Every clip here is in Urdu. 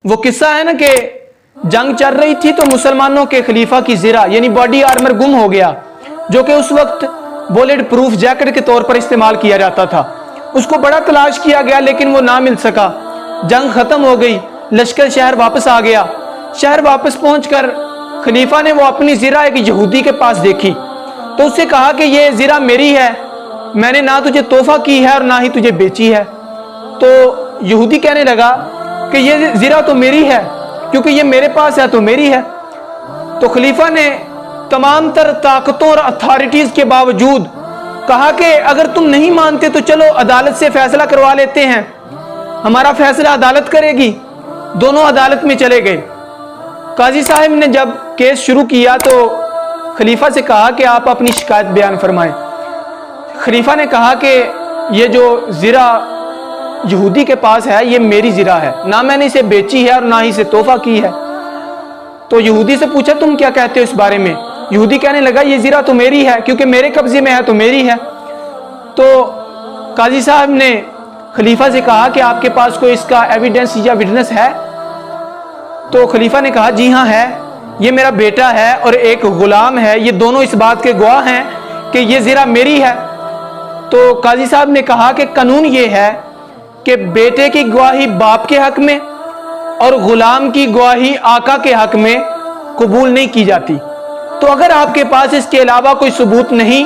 وہ قصہ ہے نا کہ جنگ چل رہی تھی تو مسلمانوں کے خلیفہ کی زرہ یعنی باڈی آرمر گم ہو گیا، جو کہ اس وقت بولٹ پروف جیکٹ کے طور پر استعمال کیا جاتا تھا۔ اس کو بڑا تلاش کیا گیا لیکن وہ نہ مل سکا۔ جنگ ختم ہو گئی، لشکر شہر واپس آ گیا۔ شہر واپس پہنچ کر خلیفہ نے وہ اپنی زرہ ایک یہودی کے پاس دیکھی تو اس سے کہا کہ یہ زرہ میری ہے، میں نے نہ تجھے تحفہ کی ہے اور نہ ہی تجھے بیچی ہے۔ تو یہودی کہنے لگا کہ یہ زرہ تو میری ہے، کیونکہ یہ میرے پاس ہے تو میری ہے۔ تو خلیفہ نے تمام تر طاقتوں اور اتھارٹیز کے باوجود کہا کہ اگر تم نہیں مانتے تو چلو عدالت سے فیصلہ کروا لیتے ہیں، ہمارا فیصلہ عدالت کرے گی۔ دونوں عدالت میں چلے گئے۔ قاضی صاحب نے جب کیس شروع کیا تو خلیفہ سے کہا کہ آپ اپنی شکایت بیان فرمائیں۔ خلیفہ نے کہا کہ یہ جو زرہ یہودی کے پاس ہے یہ میری زرہ ہے، نہ میں نے اسے بیچی ہے اور نہ ہی اسے تحفہ کی ہے۔ تو یہودی سے پوچھا تم کیا کہتے ہو اس بارے میں؟ یہودی کہنے لگا یہ زرہ تو میری ہے، کیونکہ میرے قبضے میں ہے تو میری ہے۔ تو قاضی صاحب نے خلیفہ سے کہا کہ آپ کے پاس کوئی اس کا ایویڈنس یا وٹنس ہے؟ تو خلیفہ نے کہا جی ہاں ہے، یہ میرا بیٹا ہے اور ایک غلام ہے، یہ دونوں اس بات کے گواہ ہیں کہ یہ زرہ میری ہے۔ تو قاضی صاحب نے کہا کہ قانون یہ ہے کہ بیٹے کی گواہی باپ کے حق میں اور غلام کی گواہی آقا کے حق میں قبول نہیں کی جاتی۔ تو اگر آپ کے پاس اس کے علاوہ کوئی ثبوت نہیں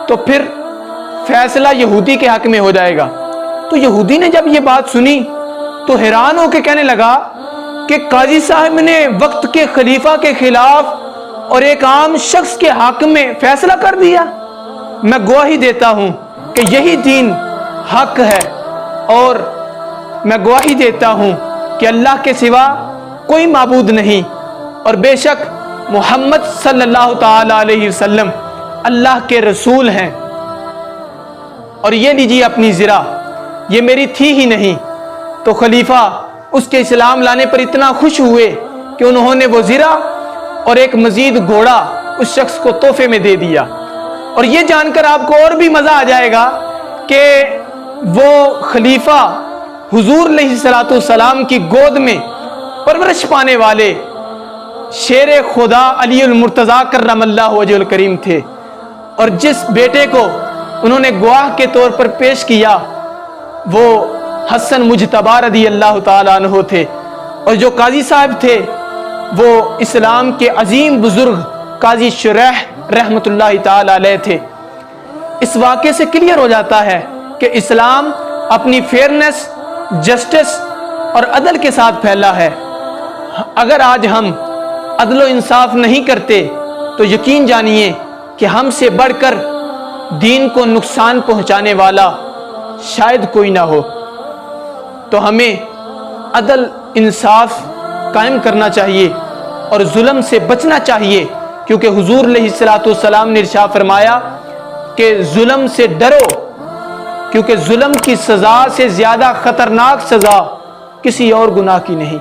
تو پھر فیصلہ یہودی کے حق میں ہو جائے گا۔ تو یہودی نے جب یہ بات سنی تو حیران ہو کے کہنے لگا کہ قاضی صاحب نے وقت کے خلیفہ کے خلاف اور ایک عام شخص کے حق میں فیصلہ کر دیا۔ میں گواہی دیتا ہوں کہ یہی دین حق ہے، اور میں گواہی دیتا ہوں کہ اللہ کے سوا کوئی معبود نہیں، اور بے شک محمد صلی اللہ تعالی علیہ وسلم اللہ کے رسول ہیں۔ اور یہ لیجیے اپنی زرہ، یہ میری تھی ہی نہیں۔ تو خلیفہ اس کے اسلام لانے پر اتنا خوش ہوئے کہ انہوں نے وہ زرہ اور ایک مزید گھوڑا اس شخص کو تحفے میں دے دیا۔ اور یہ جان کر آپ کو اور بھی مزہ آ جائے گا کہ وہ خلیفہ حضور علیہ السلام کی گود میں پرورش پانے والے شیر خدا علی المرتضیٰ کرم اللہ وجہ الکریم تھے، اور جس بیٹے کو انہوں نے گواہ کے طور پر پیش کیا وہ حسن مجتبی رضی اللہ تعالیٰ عنہ تھے، اور جو قاضی صاحب تھے وہ اسلام کے عظیم بزرگ قاضی شریح رحمت اللہ تعالیٰ علیہ تھے۔ اس واقعے سے کلیئر ہو جاتا ہے کہ اسلام اپنی فیئرنس، جسٹس اور عدل کے ساتھ پھیلا ہے۔ اگر آج ہم عدل و انصاف نہیں کرتے تو یقین جانیے کہ ہم سے بڑھ کر دین کو نقصان پہنچانے والا شاید کوئی نہ ہو۔ تو ہمیں عدل انصاف قائم کرنا چاہیے اور ظلم سے بچنا چاہیے، کیونکہ حضور علیہ السلام نے ارشاد فرمایا کہ ظلم سے ڈرو، کیونکہ ظلم کی سزا سے زیادہ خطرناک سزا کسی اور گناہ کی نہیں۔